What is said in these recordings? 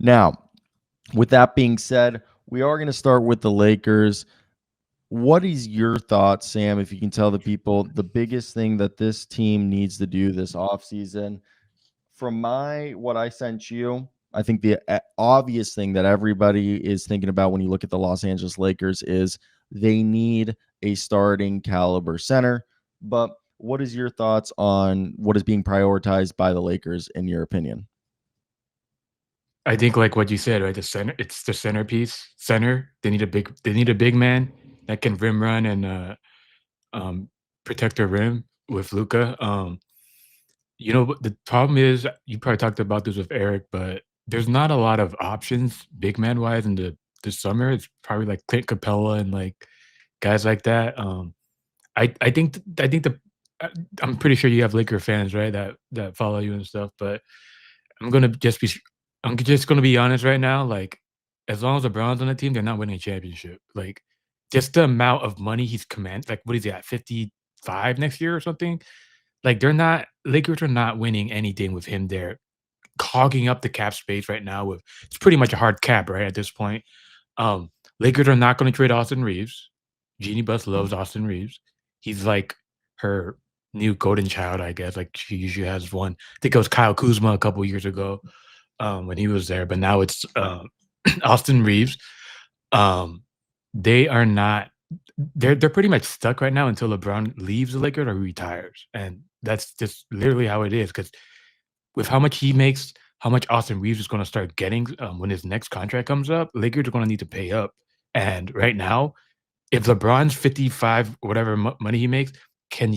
Now, with that being said, we are going to start with the Lakers. What is your thoughts, Sam, if you can tell the people the biggest thing that this team needs to do this offseason? From what I sent you, I think the obvious thing that everybody is thinking about when you look at the Los Angeles Lakers is they need a starting caliber center. But what is your thoughts on what is being prioritized by the Lakers in your opinion? I think like what you said, right? The center, it's the centerpiece. Center. They need a big man that can rim run and um protect their rim with Luca. But the problem is you probably talked about this with Eric, but there's not a lot of options big man wise in the summer. It's probably like Clint Capella and like guys like that. I think uh, I'm pretty sure you have Laker fans, right? That follow you and stuff, but I'm gonna just be I'm just gonna be honest right now, like, as long as LeBron's on the team, they're not winning a championship. Like, just the amount of money he's like, what is he at, 55 next year or something? Like, Lakers are not winning anything with him there, clogging up the cap space right now with it's pretty much a hard cap, right, at this point. Um, Lakers are not gonna trade Austin Reeves. Jeannie Buss loves Austin Reeves. He's like her new golden child, I guess, like, she usually has one. I think it was Kyle Kuzma a couple years ago, when he was there, but now it's, Austin Reeves. Um, they are not they're pretty much stuck right now until LeBron leaves the Lakers or retires, and that's just literally how it is. Because with how much he makes, how much Austin Reeves is gonna start getting, when his next contract comes up, Lakers are gonna need to pay up, and right now, if LeBron's 55, whatever money he makes, can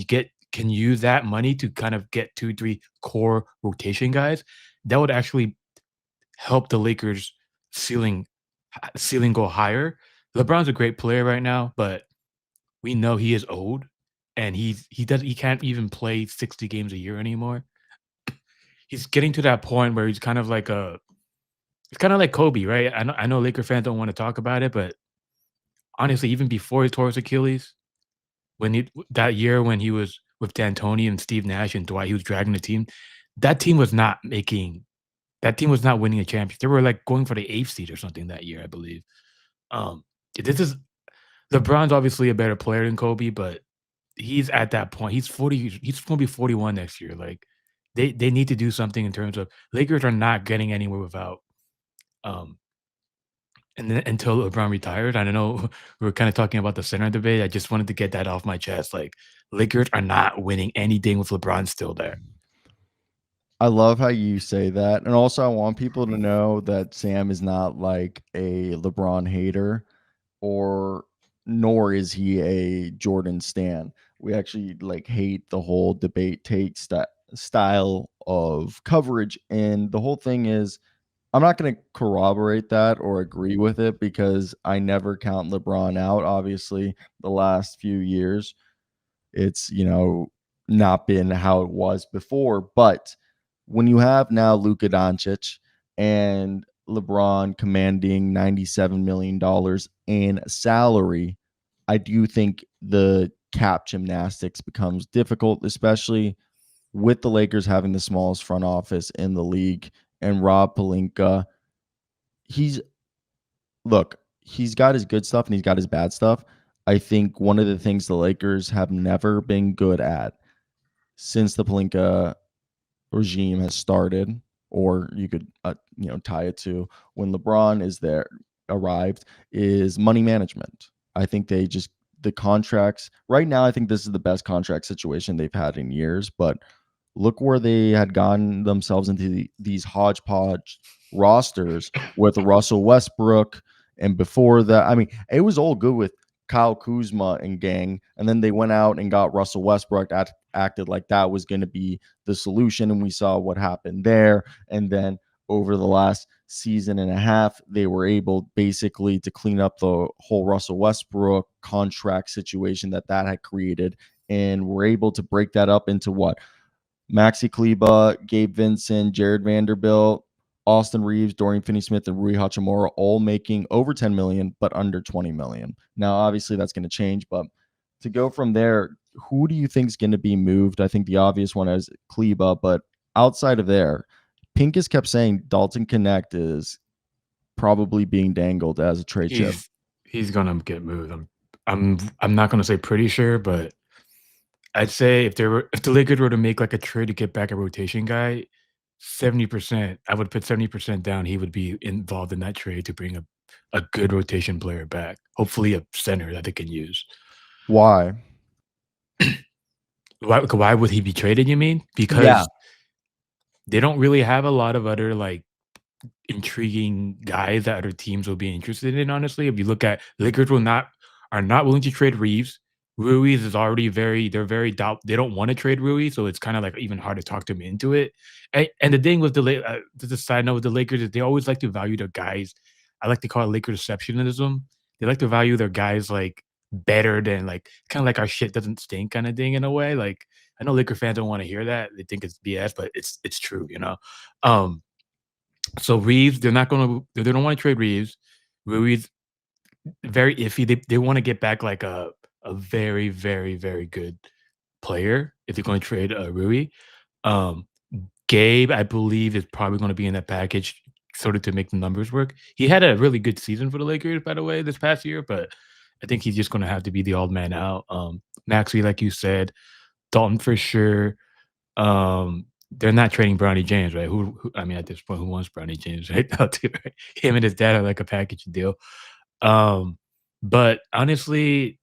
use that money to kind of get 2, 3 core rotation guys, that would actually help the Lakers ceiling ceiling go higher. LeBron's a great player right now, but we know he is old and he can't even play 60 games a year anymore. He's getting to that point where he's kind of like Kobe, right? I know Laker fans don't want to talk about it, but honestly, even before he tore his Achilles, that year when he was with D'Antoni and Steve Nash and Dwight, he was dragging the team. That team was not making that team was not winning a championship. They were like going for the eighth seed or something that year, I believe. Um, this is LeBron's obviously a better player than Kobe, but he's at that point. He's 40. He's going to be 41 next year. Like they need to do something in terms of Lakers are not getting anywhere without um and then until LeBron retired. I don't know. We were kind of talking about the center debate. I just wanted to get that off my chest. Like Lakers are not winning anything with LeBron still there. I love how you say that. And also, I want people to know that Sam is not like a LeBron hater, or nor is he a Jordan stan. We actually like hate the whole debate style of coverage. And the whole thing is, I'm not going to corroborate that or agree with it because I never count LeBron out. Obviously, the last few years, it's, not been how it was before. But when you have now Luka Doncic and LeBron commanding $97 million in salary, I do think the cap gymnastics becomes difficult, especially with the Lakers having the smallest front office in the league and Rob Pelinka. He's Look, he's got his good stuff and he's got his bad stuff. I think one of the things the Lakers have never been good at since the Pelinka regime has started, or you could tie it to when LeBron is there arrived, is money management. I think the contracts right now, I think this is the best contract situation they've had in years, but look where they had gotten themselves into these hodgepodge rosters with Russell Westbrook. And before that, I mean, it was all good with Kyle Kuzma and gang. And then they went out and got Russell Westbrook, acted like that was going to be the solution. And we saw what happened there. And then over the last season and a half, they were able basically to clean up the whole Russell Westbrook contract situation that had created. And were able to break that up into what? Maxi Kleba, Gabe Vincent, Jared Vanderbilt, Austin Reeves, Dorian Finney-Smith, and Rui Hachimura all making over 10 million, but under 20 million. Now, obviously, that's going to change, but to go from there, who do you think is going to be moved? I think the obvious one is Kleba, but outside of there, Pincus kept saying Dalton Connect is probably being dangled as a trade chip. He's he's gonna get moved. I'm not gonna say pretty sure, but I'd say if the Lakers were to make, like, a trade to get back a rotation guy, 70%, I would put 70% down, he would be involved in that trade to bring a good rotation player back, hopefully a center that they can use. Why? Why would he be traded, you mean? Yeah. Because they don't really have a lot of other, like, intriguing guys that other teams will be interested in, honestly. If you look at Lakers will not are not willing to trade Reeves. Ruiz is already they're very doubt they don't wanna trade Rui, so it's kinda, like, even hard to talk them into it. And the thing with just a side note with the Lakers is they always like to value their guys. I like to call it Lakers exceptionalism. They like to value their guys, like, better than, like, kinda like our shit doesn't stink kinda thing in a way, like, I know Laker fans don't wanna hear that. They think it's BS, but it's true, you know? Um so Reeves, they don't wanna trade Reeves. Ruiz, very iffy. They wanna get back like a very, very, very good player if they're gonna trade, Rui. Um, Gabe, I believe, is probably gonna be in that package sort of to make the numbers work. He had a really good season for the Lakers, by the way, this past year, but I think he's just gonna have to be the odd man out. Maxey, like you said, Dalton for sure. They're not trading Bronny James, right? Who I mean, at this point, who wants Bronny James right now too, right? Him and his dad are like a package deal. Um, but honestly,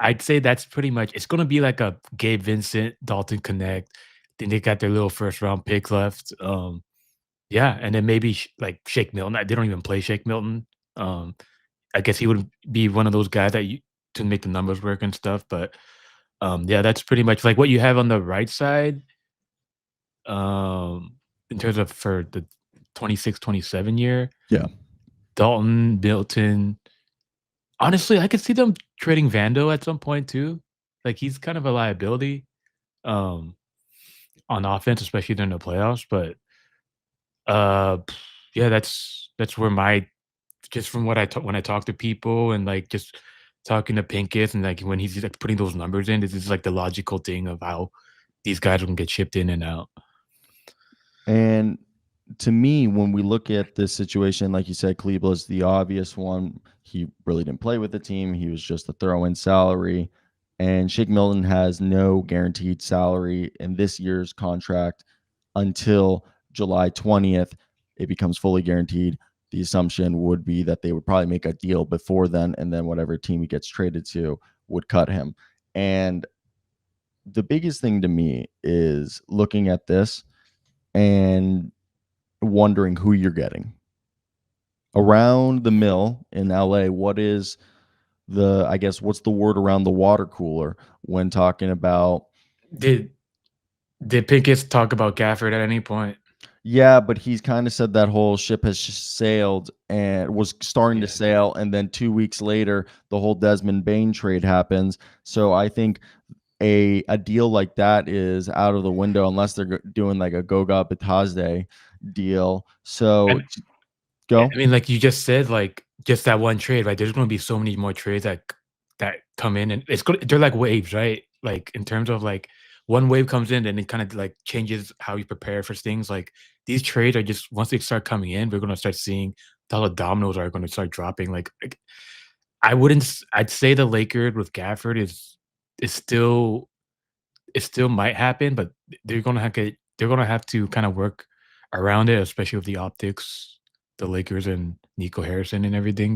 I'd say that's pretty much it's gonna be like a Gabe Vincent, Dalton Connect. Then they got their little first round pick left. Yeah, and then maybe like Shake Milton. They don't even play Shake Milton. Um, I guess he would be one of those guys that you to make the numbers work and stuff. But yeah, that's pretty much like what you have on the right side. In terms of for the 26-27 year, Yeah. Dalton, Milton. Honestly, I could see them trading Vando at some point too. Like he's kind of a liability um, on offense, especially during the playoffs. But uh, yeah, that's where my just from what when I talk to people and like just talking to Pincus and like when he's like putting those numbers in, this is like the logical thing of how these guys are gonna get shipped in and out. And to me, when we look at this situation, like you said, Kleebla's the obvious one. He really didn't play with the team. He was just a throw-in salary. And Shake Milton has no guaranteed salary in this year's contract until July 20th. It becomes fully guaranteed. The assumption would be that they would probably make a deal before then, and then whatever team he gets traded to would cut him. And the biggest thing to me is looking at this and wondering who you're getting. Around the mill in LA, what is I guess, what's the word around the water cooler when talking about? Did did Pincus talk about Gafford at any point? Yeah, but he's kind of said that whole ship has sailed and was starting to Yeah. sail, and then 2 weeks later, the whole Desmond Bain trade happens. So I think a deal like that is out of the window unless they're doing like a Goga Batazde deal. So And go. I mean, like you just said, like just that one trade, right? There's gonna be so many more trades that come in, and they're like waves, right? Like in terms of like one wave comes in, and it kind of like changes how you prepare for things. Like these trades are just once they start coming in, we're gonna start seeing how the dominoes are gonna start dropping. Like I'd say the Lakers with Gafford is still it still might happen, but they're gonna have to kind of work around it, especially with the optics, the Lakers and Nico Harrison and everything.